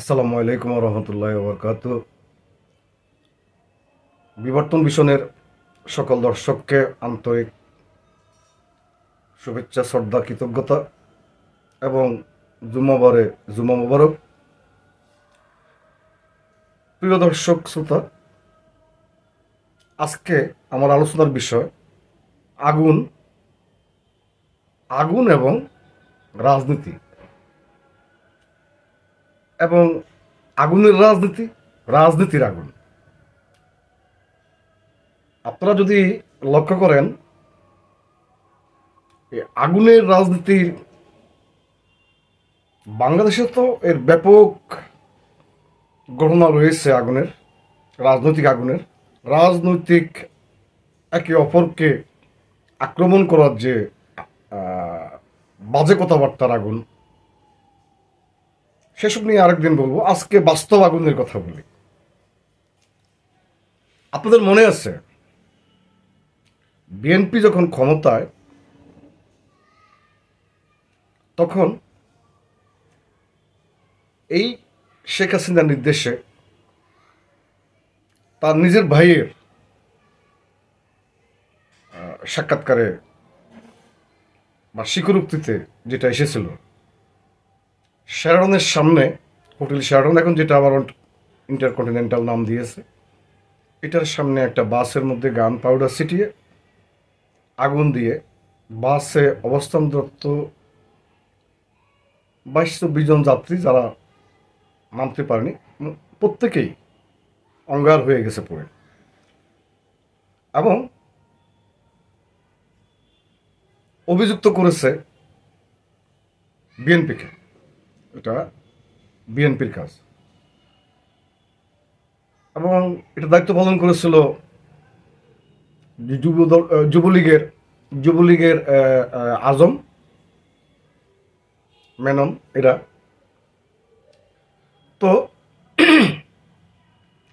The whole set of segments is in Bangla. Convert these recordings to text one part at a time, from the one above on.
আসসালামু আলাইকুম রহমতুল্লাহ বরকাত। বিবর্তন মিশনের সকল দর্শককে আন্তরিক শুভেচ্ছা, শ্রদ্ধা, কৃতজ্ঞতা এবং জুম্মা মোবারক। প্রিয় দর্শক শ্রোতা, আজকে আমার আলোচনার বিষয় আগুন আগুন এবং রাজনীতি, এবং আগুনের রাজনীতি, রাজনীতির আগুন। আপনারা যদি লক্ষ্য করেন, আগুনের রাজনীতির বাংলাদেশে তো এর ব্যাপক ঘটনা রয়েছে। রাজনৈতিক একে অপরকে আক্রমণ করার যে বাজে কথাবার্তার আগুন, সেসব নিয়ে আরেকদিন বলবো। আজকে বাস্তব আগুনের কথা বলি। আপনাদের মনে আছে, বিএনপি যখন ক্ষমতায়, তখন এই শেখ হাসিনার নির্দেশে তার নিজের ভাইয়ের সাক্ষাৎকারে বা স্বীকারোক্তিতে যেটা এসেছিল, শেরাটনের সামনে, হোটেল শেরাটন এখন যেটা আবার ইন্টারকন্টিনেন্টাল নাম দিয়েছে, এটার সামনে একটা বাসের মধ্যে গান পাউডার ছিটিয়ে আগুন দিয়ে বাসে অবস্থানরত 22-24 জন যাত্রী যারা নামতে পারেনি, প্রত্যেকেই অঙ্গার হয়ে গেছে পড়ে। এবং অভিযুক্ত করেছে বিএনপিকে। এটা বিএনপির কাজ, এবং এটা দায়িত্ব পালন করেছিল যুবলীগের আজম মেনন এরা। তো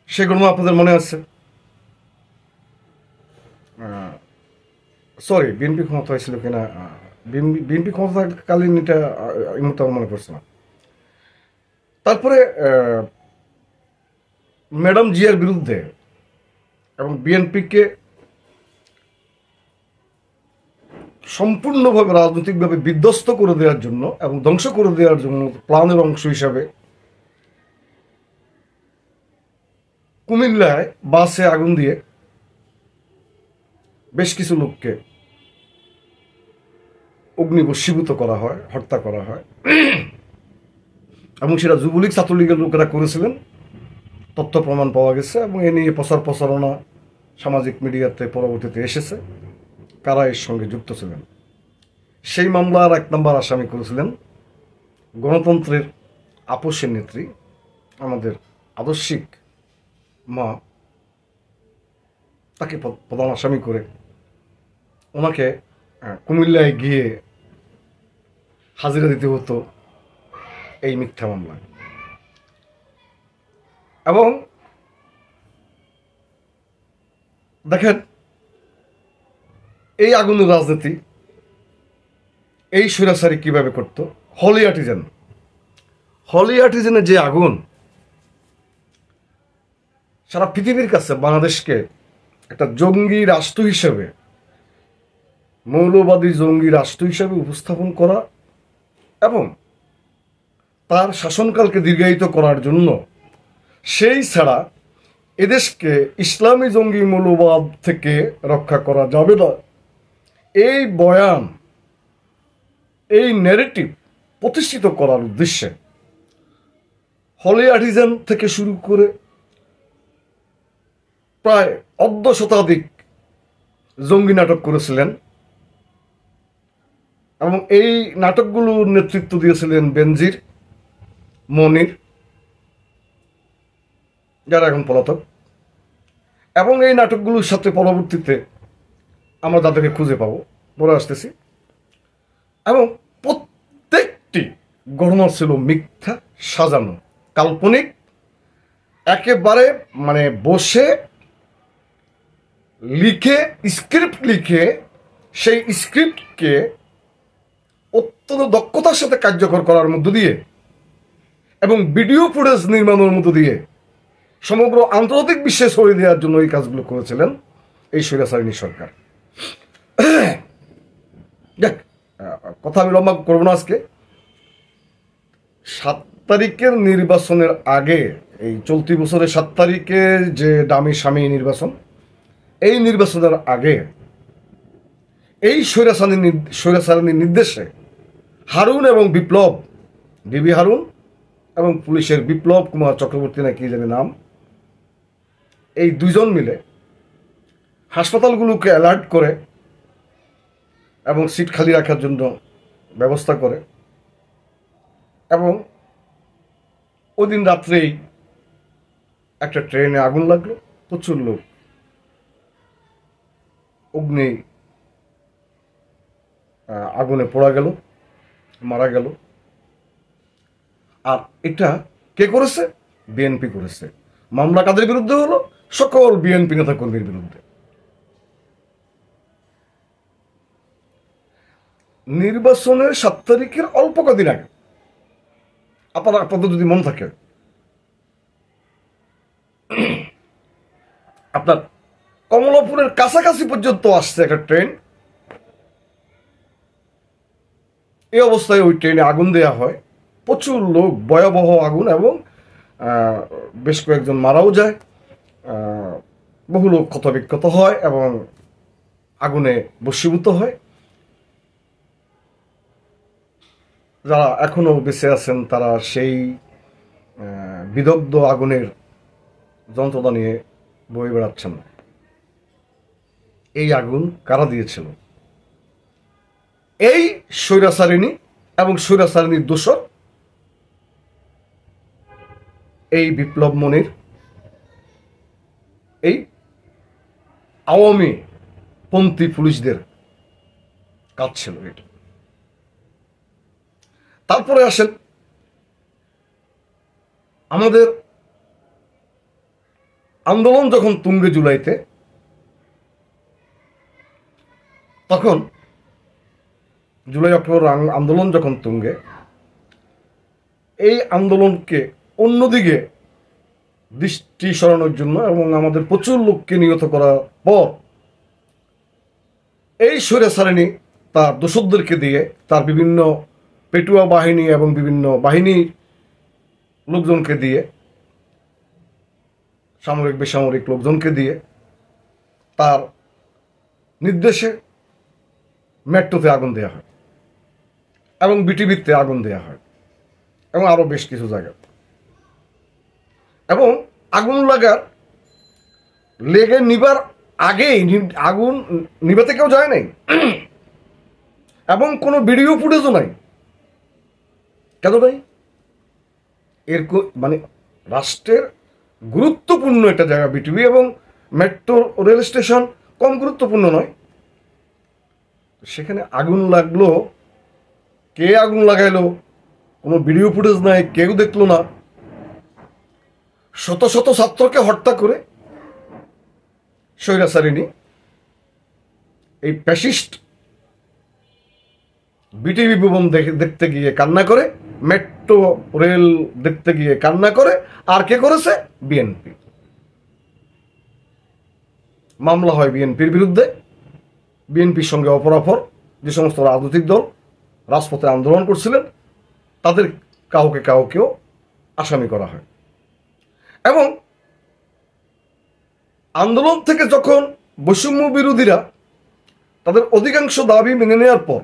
সেগুলো আপনাদের মনে আছে। সরি, বিএনপি ক্ষমতা হয়েছিল কিনা, বিএনপি ক্ষমতাকালীন, এটা এই মুহূর্তে আমার মনে পড়ছে না। তারপরে ম্যাডাম জিয়ার বিরুদ্ধে এবং বিএনপিকে সম্পূর্ণভাবে রাজনৈতিকভাবে বিধ্বস্ত করে দেওয়ার জন্য এবং ধ্বংস করে দেওয়ার জন্য প্ল্যানের অংশ হিসাবে কুমিল্লায় বাসে আগুন দিয়ে বেশ কিছু লোককে অগ্নিবশীভূত করা হয়, হত্যা করা হয়, এবং সেটা যুবলীগ ছাত্রলীগের লোকেরা করেছিলেন। তথ্য প্রমাণ পাওয়া গেছে, এবং এ নিয়ে প্রচারণা সামাজিক মিডিয়াতে পরবর্তীতে এসেছে কারা এর সঙ্গে যুক্ত ছিলেন। সেই মামলার 1 নম্বর আসামি করেছিলেন গণতন্ত্রের আপসের নেত্রী, আমাদের আদর্শিক মা। তাকে প্রধান আসামি করে ওনাকে কুমিল্লায় গিয়ে হাজিরা দিতে হতো এই মিথ্যা মামলায়। এবং দেখেন, এই আগুনের রাজনীতি এই স্বৈরাচারী কিভাবে করত। হলি আর্টিজেনের যে আগুন, সারা পৃথিবীর কাছে বাংলাদেশকে একটা জঙ্গি রাষ্ট্র হিসেবে, মৌলবাদী জঙ্গি রাষ্ট্র হিসেবে উপস্থাপন করা এবং তার শাসনকালকে দীর্ঘায়িত করার জন্য, সেই ছাড়া এদেশকে ইসলামী জঙ্গি মৌলবাদ থেকে রক্ষা করা যাবে না, এই বয়ান, এই ন্যারেটিভ প্রতিষ্ঠিত করার উদ্দেশ্যে হলি আর্টিজান থেকে শুরু করে প্রায় 1/2 শতাধিক জঙ্গি নাটক করেছিলেন, এবং এই নাটকগুলোর নেতৃত্ব দিয়েছিলেন বেনজির, মনির, যারা এখন পলাতক। এবং এই নাটকগুলোর সাথে পরবর্তীতে আমরা তাদেরকে খুঁজে পাবো, পরে আসতেছি। এবং প্রত্যেকটি ঘটনা ছিল মিথ্যা, সাজানো, কাল্পনিক, একেবারে মানে বসে স্ক্রিপ্ট লিখে সেই স্ক্রিপ্টকে অত্যন্ত দক্ষতার সাথে কার্যকর করার মধ্য দিয়ে এবং ভিডিও ফুটেজ নির্মাণের মধ্য দিয়ে সমগ্র আন্তর্জাতিক বিশ্বে ছড়িয়ে দেওয়ার জন্য এই কাজগুলো করেছিলেন এই স্বৈরাচারিণী সরকার। দেখ, কথা আমি লম্বা করবো না আজকে। 7 তারিখের নির্বাচনের আগে, এই চলতি বছরের 7 তারিখে যে দামি স্বামী নির্বাচন, এই নির্বাচনের আগে এই স্বৈরাচারিণীর নির্দেশে হারুন এবং বিপ্লব, ডিবি হারুন এবং পুলিশের বিপ্লব কুমার চক্রবর্তী না কি জানি নাম, এই দুজন মিলে হাসপাতালগুলোকে অ্যালার্ট করে এবং সিট খালি রাখার জন্য ব্যবস্থা করে। এবং ওই দিন রাত্রেই একটা ট্রেনে আগুন লাগলো, প্রচুর লোক অগ্নি আগুনে পোড়া গেল, মারা গেল। আর এটা কে করেছে? বিএনপি করেছে। মামলা কাদের বিরুদ্ধে হলো? সকল বিএনপি নেতা কর্মীর বিরুদ্ধে। নির্বাচনের 7 তারিখের অল্প কদিন আগে, আপনাদের যদি মনে থাকে, আপনার কমলাপুরের কাছাকাছি পর্যন্ত আসছে একটা ট্রেন। এই অবস্থায় ওই ট্রেনে আগুন দেওয়া হয়, প্রচুর লোক, ভয়াবহ আগুন, এবং বেশ কয়েকজন মারাও যায়, বহু লোক ক্ষতবিক্ষত হয় এবং আগুনে ভস্মীভূত হয়। যারা এখনো বেঁচে আছেন তারা সেই বিদগ্ধ আগুনের যন্ত্রণা নিয়ে বয়ে বেড়াচ্ছেন। এই আগুন কারা দিয়েছিল? এই স্বৈরাচারিণী এবং স্বৈরাচারিণীর দোসর এই বিপ্লব মনির, এই আওয়ামী পন্থী পুলিশদের কাজ ছিল এটা। তারপরে আসেন আমাদের আন্দোলন যখন তুঙ্গে জুলাইতে, তখন জুলাই অক্টোবর আন্দোলন যখন তুঙ্গে, এই আন্দোলনকে অন্যদিকে দৃষ্টি সরানোর জন্য এবং আমাদের প্রচুর লোককে নিহত করার পর এই স্বৈরাচারিণী তার দোসরদেরকে দিয়ে, তার বিভিন্ন পেটুয়া বাহিনী এবং বিভিন্ন বাহিনীর লোকজনকে দিয়ে, সামরিক বেসামরিক লোকজনকে দিয়ে, তার নির্দেশে মেট্রোতে আগুন দেওয়া হয় এবং বিটিভিতে আগুন দেওয়া হয় এবং আরো বেশ কিছু জায়গা। এবং আগুন লেগে নিবার আগেই আগুন নিভাতে কেউ যায় নাই এবং কোনো ভিডিও ফুটেজও নাই। কেন ভাই? এর মানে রাষ্ট্রের গুরুত্বপূর্ণ একটা জায়গা বিটিভি, এবং মেট্রো রেল স্টেশন কম গুরুত্বপূর্ণ নয়। সেখানে আগুন লাগলো, কে আগুন লাগাইলো, কোনো ভিডিও ফুটেজ নাই, কেউ দেখলো না। শত শত ছাত্রকে হত্যা করে স্বৈরাচারিণী এই ফ্যাসিস্ট বিটিভি ভবন দেখতে গিয়ে কান্না করে, মেট্রো রেল দেখতে গিয়ে কান্না করে। আর কে করেছে? বিএনপি। মামলা হয় বিএনপির বিরুদ্ধে। বিএনপির সঙ্গে অপরাপর যে সমস্ত রাজনৈতিক দল রাজপথে আন্দোলন করছিলেন তাদের কাউকেও আসামি করা হয়। এবং আন্দোলন থেকে যখন বৈষম্য বিরোধীরা তাদের অধিকাংশ দাবি মেনে নেওয়ার পর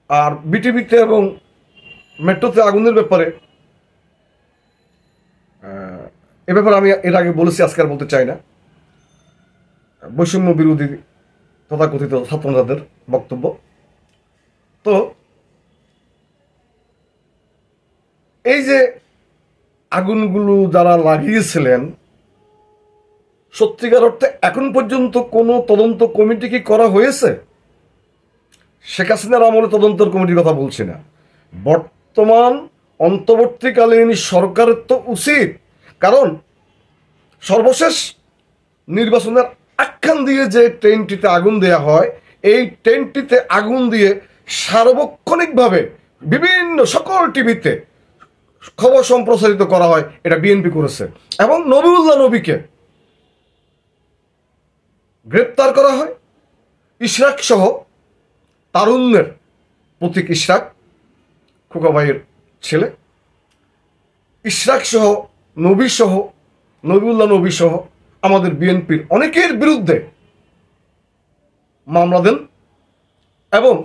আর বিটিভিতে এবং মেট্রোতে আগুনের ব্যাপারে, এ ব্যাপারে আমি এর আগে বলেছি, আজকে আর বলতে চাই না, বৈষম্য বিরোধী তথাকথিত ছাত্রনেতাদের বক্তব্য। তো এই যে আগুনগুলো যারা লাগিয়েছিলেন, সত্যিকার অর্থে এখন পর্যন্ত কোনো তদন্ত কমিটি কি করা হয়েছে? শেখ হাসিনার আমলে তদন্তের কমিটির কথা বলছি না, বর্তমান অন্তর্বর্তীকালীন সরকারের তো উচিত। কারণ সর্বশেষ নির্বাচনের আখ্যান দিয়ে যে ট্রেনটিতে আগুন দেয়া হয়, এই ট্রেনটিতে আগুন দিয়ে সার্বক্ষণিকভাবে বিভিন্ন সকল টিভিতে খবর সম্প্রসারিত করা হয়, এটা বিএনপি করেছে। এবং নবিউল্লাহ নবীকে গ্রেপ্তার করা হয়। ইশরাক সহ, তারুণ্যের প্রতীক ইশরাক, খোকাভাইয়ের ছেলে, ইশরাক সহ, নবী সহ, নবিউল্লাহ নবী সহ আমাদের বিএনপির অনেকের বিরুদ্ধে মামলা দেন। এবং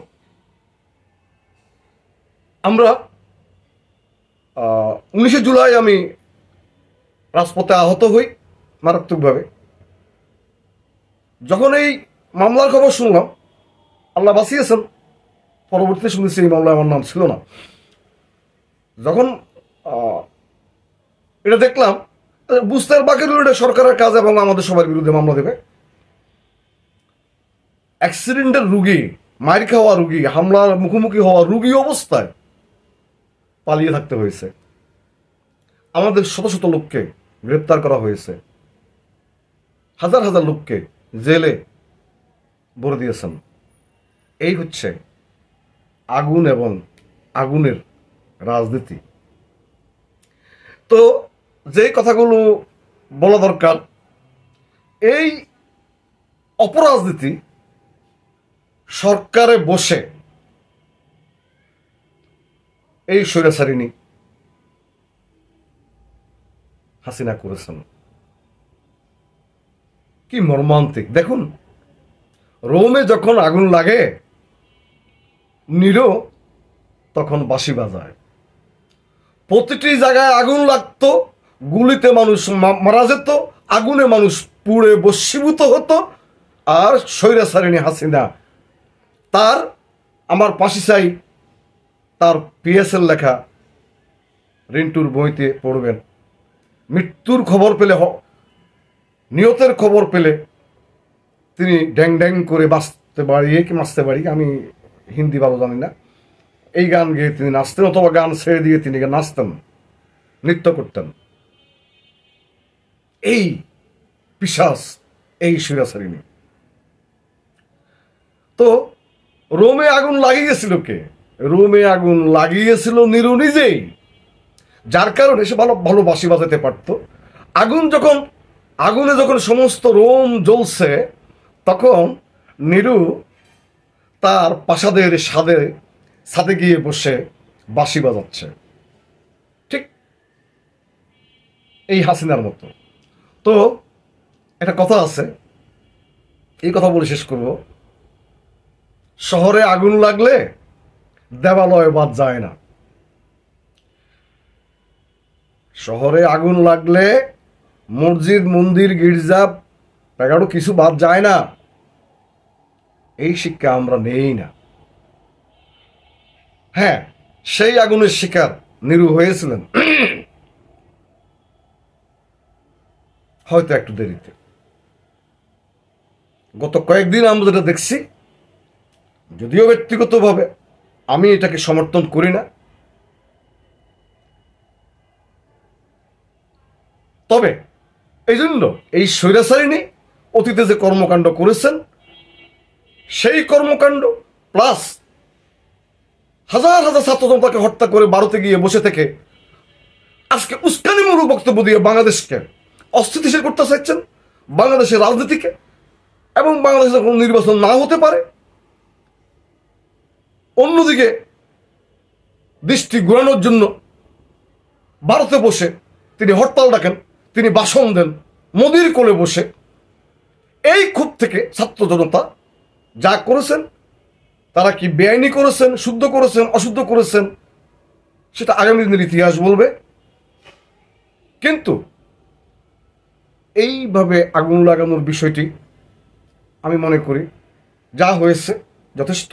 আমরা 19 জুলাই আমি রাজপথে আহত হই মারাত্মকভাবে। যখন এই মামলার খবর শুনলাম, আল্লাহ বাঁচিয়েছেন, পরবর্তীতে শুনেছি এই মামলায় আমার নাম ছিল না। যখন এটা দেখলাম, বুঝতে বাকি রইল এটা সরকারের কাজ এবং আমাদের সবার বিরুদ্ধে মামলা দেবে। অ্যাক্সিডেন্টের রুগী, মার খাওয়া রুগী, হামলার মুখোমুখি হওয়া রুগী অবস্থায় পালিয়ে থাকতে হয়েছে। আমাদের শত শত লোককে গ্রেপ্তার করা হয়েছে, হাজার হাজার লোককে জেলে ভরে দিয়েছেন। এই হচ্ছে আগুন এবং আগুনের রাজনীতি। তো যে কথাগুলো বলা দরকার, এই অপরাজনীতি সরকারে বসে এই স্বৈরাচারিণী হাসিনা করেছেন। কি মর্মান্তিক দেখুন। রোমে যখন আগুন লাগে, নিরো তখন বাঁশি বাজায়। প্রতিটি জায়গায় আগুন লাগতো, গুলিতে মানুষ মারা যেত, আগুনে মানুষ পুড়ে বশীভূত হতো। আর স্বৈরাচারিণী হাসিনা তার আমার পাশে চাই, তার পিএসএল লেখা রিন্টুর বইতে পড়বেন। মৃত্যুর খবর পেলে, নিহতের খবর পেলে তিনি ড্যাং ড্যাং করে বাঁচতে পারি, আমি হিন্দি ভালো জানি না, এই গান গেয়ে তিনি নাচতেন, অথবা গান ছেড়ে দিয়ে তিনি নাচতেন, নৃত্য করতেন। এই পিশাচ, এই স্বৈরাচারিণী। তো রোমে আগুন লাগিয়েছিল কে? রোমে আগুন লাগিয়েছিল নিরু নিজেই, যার কারণে সে ভালো ভালো বাঁশি বাজাতে পারত। আগুনে যখন সমস্ত রোম জ্বলছে, তখন নিরু তার প্রাসাদের ছাদে গিয়ে বসে বাঁশি বাজাচ্ছে, ঠিক এই হাসিনার মতো। তো একটা কথা আছে, এই কথা বলে শেষ করব। শহরে আগুন লাগলে দেবালয় বাদ যায় না। শহরে আগুন লাগলে মসজিদ, মন্দির, গির্জা, প্যাগাড়ো কিছু বাদ যায় না। এই শিক্ষা আমরা নেই না। হ্যাঁ, সেই আগুনের শিকার নিরু হয়েছিলেন, হয়তো একটু দেরিতে। গত কয়েকদিন আমরা যেটা দেখছি, যদিও ব্যক্তিগতভাবে আমি এটাকে সমর্থন করি না, তবে এই জন্য এই স্বৈরাচারিণী অতীতে যে কর্মকাণ্ড করেছেন, সেই কর্মকাণ্ড প্লাস হাজার হাজার ছাত্র জনতাকে হত্যা করে ভারতে গিয়ে বসে থেকে আজকে উস্কানিমূলক বক্তব্য দিয়ে বাংলাদেশকে অস্থিতিশীল করতে চাইছেন, বাংলাদেশের রাজনীতিকে, এবং বাংলাদেশে কোনো নির্বাচন না হতে পারে। অন্যদিকে দৃষ্টি ঘোরানোর জন্য ভারতে বসে তিনি হরতাল ডাকেন, তিনি ভাষণ দেন মোদির কোলে বসে। এই ক্ষোভ থেকে ছাত্র জনতা যা করেছেন, তারা কি বেআইনি করেছেন, শুদ্ধ করেছেন, অশুদ্ধ করেছেন, সেটা আগামী দিনের ইতিহাস বলবে। কিন্তু এইভাবে আগুন লাগানোর বিষয়টি আমি মনে করি যা হয়েছে যথেষ্ট,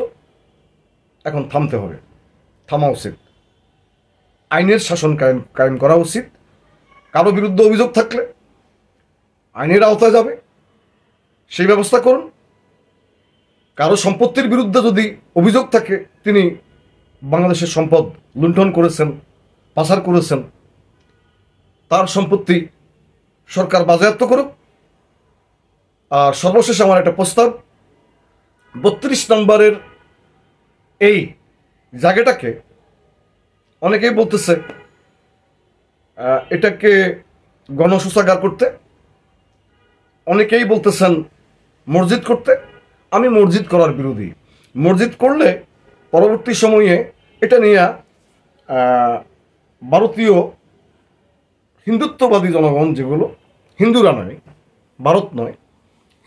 এখন থামতে হবে, থামা উচিত। আইনের শাসন কায়েম করা উচিত। কারো বিরুদ্ধে অভিযোগ থাকলে আইনের আওতায় যাবে, সেই ব্যবস্থা করুন। কারো সম্পত্তির বিরুদ্ধে যদি অভিযোগ থাকে, তিনি বাংলাদেশের সম্পদ লুণ্ঠন করেছেন, পাচার করেছেন, তার সম্পত্তি সরকার বাজেয়াপ্ত করুক। আর সর্বশেষ আমার একটা প্রস্তাব, 32 নম্বরের এই জায়গাটাকে অনেকেই বলতেছে এটাকে গণশৌচাগার করতে, অনেকেই বলতেছেন মসজিদ করতে। আমি মসজিদ করার বিরোধী। মসজিদ করলে পরবর্তী সময়ে এটা নিয়ে ভারতীয় হিন্দুত্ববাদী জনগণ, যেগুলো হিন্দুরা নয়, ভারত নয়,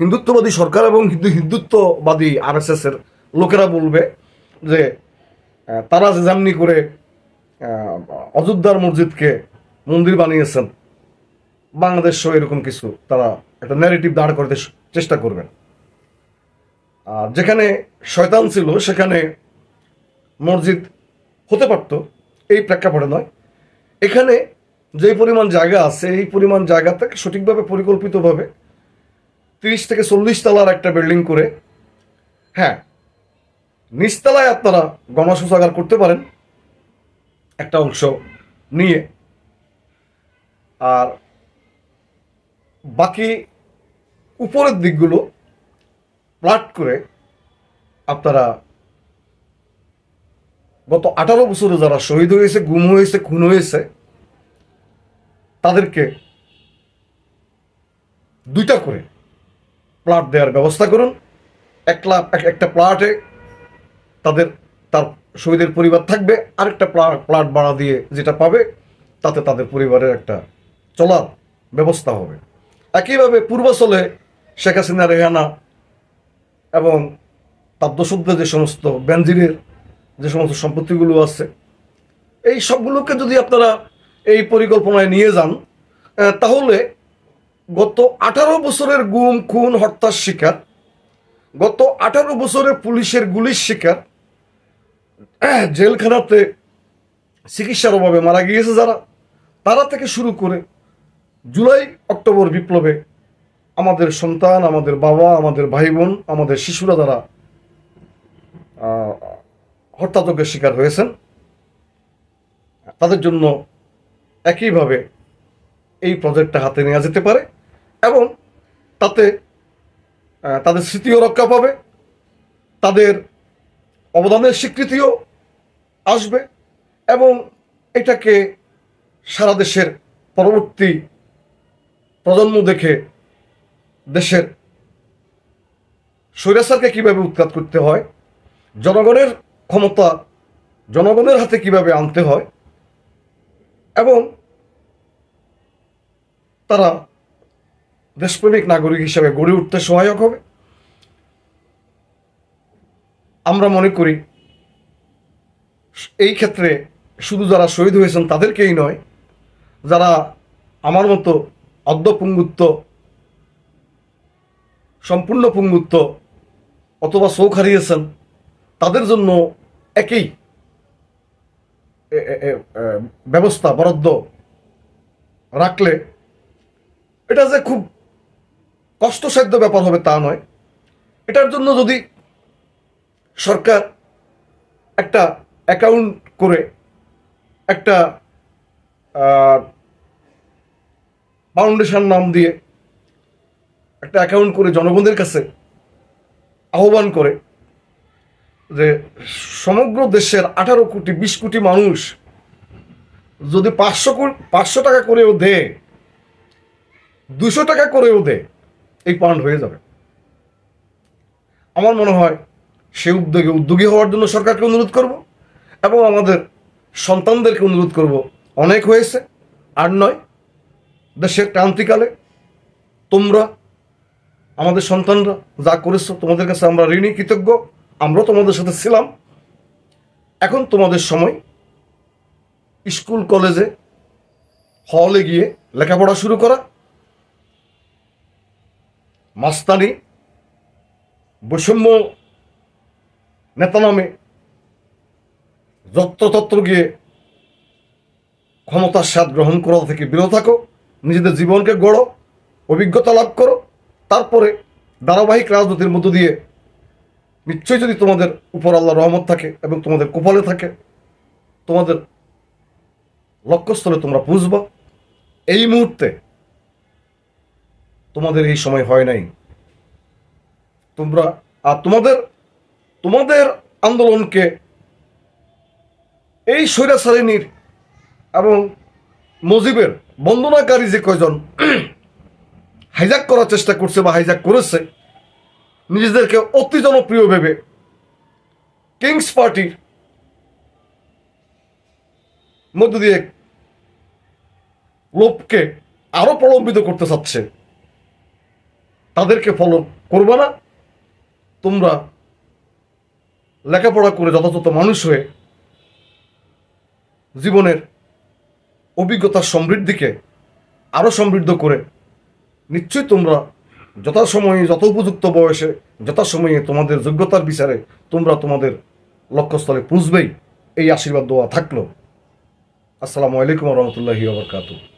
হিন্দুত্ববাদী সরকার এবং হিন্দুত্ববাদী RSS এর লোকেরা বলবে যে তারা যে যেমনি করে অযোধ্যার মসজিদকে মন্দির বানিয়েছেন, বাংলাদেশ সহ এরকম কিছু তারা একটা ন্যারেটিভ দাঁড় করতে চেষ্টা করবেন। আর যেখানে শয়তান ছিল সেখানে মসজিদ হতে পারত, এই প্রেক্ষাপটে নয়। এখানে যে পরিমাণ জায়গা আছে, এই পরিমাণ জায়গা থেকে সঠিকভাবে পরিকল্পিতভাবে 30 থেকে 40 তলার একটা বিল্ডিং করে, হ্যাঁ, নিচতলায় আপনারা গণশৌচাগার করতে পারেন একটা অংশ নিয়ে, আর বাকি উপরের দিকগুলো প্লাট করে আপনারা গত 18 বছরে যারা শহীদ হয়েছে, গুম হয়েছে, খুন হয়েছে, তাদেরকে 2টা করে প্লাট দেওয়ার ব্যবস্থা করুন। একটা প্লাটে তার শহীদের পরিবার থাকবে, আরেকটা প্লাট ভাড়া দিয়ে যেটা পাবে তাতে তাদের পরিবারের একটা চলার ব্যবস্থা হবে। একইভাবে পূর্বাচলে শেখ হাসিনা, রেহানা এবং তার দোসরদের যে সমস্ত বেনজিরের যে সমস্ত সম্পত্তিগুলো আছে, এই সবগুলোকে যদি আপনারা এই পরিকল্পনায় নিয়ে যান, তাহলে গত 18 বছরের গুম, খুন, হত্যার শিকার, গত 18 বছরের পুলিশের গুলির শিকার, জেলখানাতে চিকিৎসার অভাবে মারা গিয়েছে যারা, তারা থেকে শুরু করে জুলাই অক্টোবর বিপ্লবে আমাদের সন্তান, আমাদের বাবা, আমাদের ভাই বোন, আমাদের শিশুরা যারা হত্যাযজ্ঞের শিকার হয়েছেন, তাদের জন্য একইভাবে এই প্রজেক্টটা হাতে নেওয়া যেতে পারে এবং তাতে তাদের স্মৃতিও রক্ষা পাবে, তাদের অবদানের স্বীকৃতিও আসবে এবং এটাকে সারা দেশের পরবর্তী প্রজন্ম দেখে দেশের স্বৈরাচারকে কিভাবে উৎখাত করতে হয়, জনগণের ক্ষমতা জনগণের হাতে কিভাবে আনতে হয় এবং তারা দেশপ্রেমিক নাগরিক হিসেবে গড়ে উঠতে সহায়ক হবে। আমরা মনে করি এই ক্ষেত্রে শুধু যারা শহীদ হয়েছেন তাদেরকেই নয়, যারা আমার মতো অর্ধপঙ্গুত্ব, সম্পূর্ণ পঙ্গুত্ব অথবা চোখ হারিয়েছেন, তাদের জন্য একই ব্যবস্থা বরাদ্দ রাখলে এটা যে খুব কষ্টসাধ্য ব্যাপার হবে তা নয়। এটার জন্য যদি সরকার একটা অ্যাকাউন্ট করে, একটা ফাউন্ডেশন নাম দিয়ে একটা অ্যাকাউন্ট করে জনগণের কাছে আহ্বান করে যে সমগ্র দেশের 18 কোটি 20 কোটি মানুষ যদি 500 টাকা করেও দেয়, 200 টাকা করেও দেয়, এই ফান্ড হয়ে যাবে। আমার মনে হয় সেই উদ্যোগী হওয়ার জন্য সরকারকে অনুরোধ করব এবং আমাদের সন্তানদেরকে অনুরোধ করব, অনেক হয়েছে আর নয়। দেশের ক্রান্তিকালে তোমরা, আমাদের সন্তানরা যা করেছো, তোমাদের কাছে আমরা ঋণী, কৃতজ্ঞ। আমরা তোমাদের সাথে ছিলাম। এখন তোমাদের সময় স্কুল কলেজে হলে গিয়ে লেখাপড়া শুরু করা, মাস্তানি, বৈষম্য নেতা নামে যত্রতত্র গিয়ে ক্ষমতার স্বাদ গ্রহণ করা থেকে বিরত থাকো, নিজেদের জীবনকে গড়ো, অভিজ্ঞতা লাভ করো, তারপরে ধারাবাহিক রাজনীতির মধ্য দিয়ে নিশ্চয়ই যদি তোমাদের উপর আল্লাহ রহমত থাকে এবং তোমাদের কপালে থাকে, তোমাদের লক্ষ্যস্থলে তোমরা বুঝবা। এই মুহূর্তে তোমাদের এই সময় হয় নাই। তোমরা আর তোমাদের আন্দোলনকে এই স্বৈরাচারিণীর এবং মুজিবের বন্দনাকারী যে কয়জন হাইজ্যাক করার চেষ্টা করছে বা হাইজ্যাক করেছে, নিজেদেরকে অতি জনপ্রিয় ভেবে কিংস পার্টির মধ্য দিয়ে লোককে আরো প্রলম্বিত করতে চাচ্ছে, তাদেরকে ফলো করবে না। তোমরা লেখাপড়া করে যথাযথ মানুষ হয়ে জীবনের অভিজ্ঞতার সমৃদ্ধিকে আরো সমৃদ্ধ করে নিশ্চয়ই তোমরা যথাসময়ে, যত উপযুক্ত বয়সে, যথাসময়ে তোমাদের যোগ্যতার বিচারে তোমরা তোমাদের লক্ষ্যস্থলে পৌঁছবেই। এই আশীর্বাদ দোয়া থাকলো। আসসালামু আলাইকুম ওয়া রাহমাতুল্লাহি ওয়া বারাকাতুহু।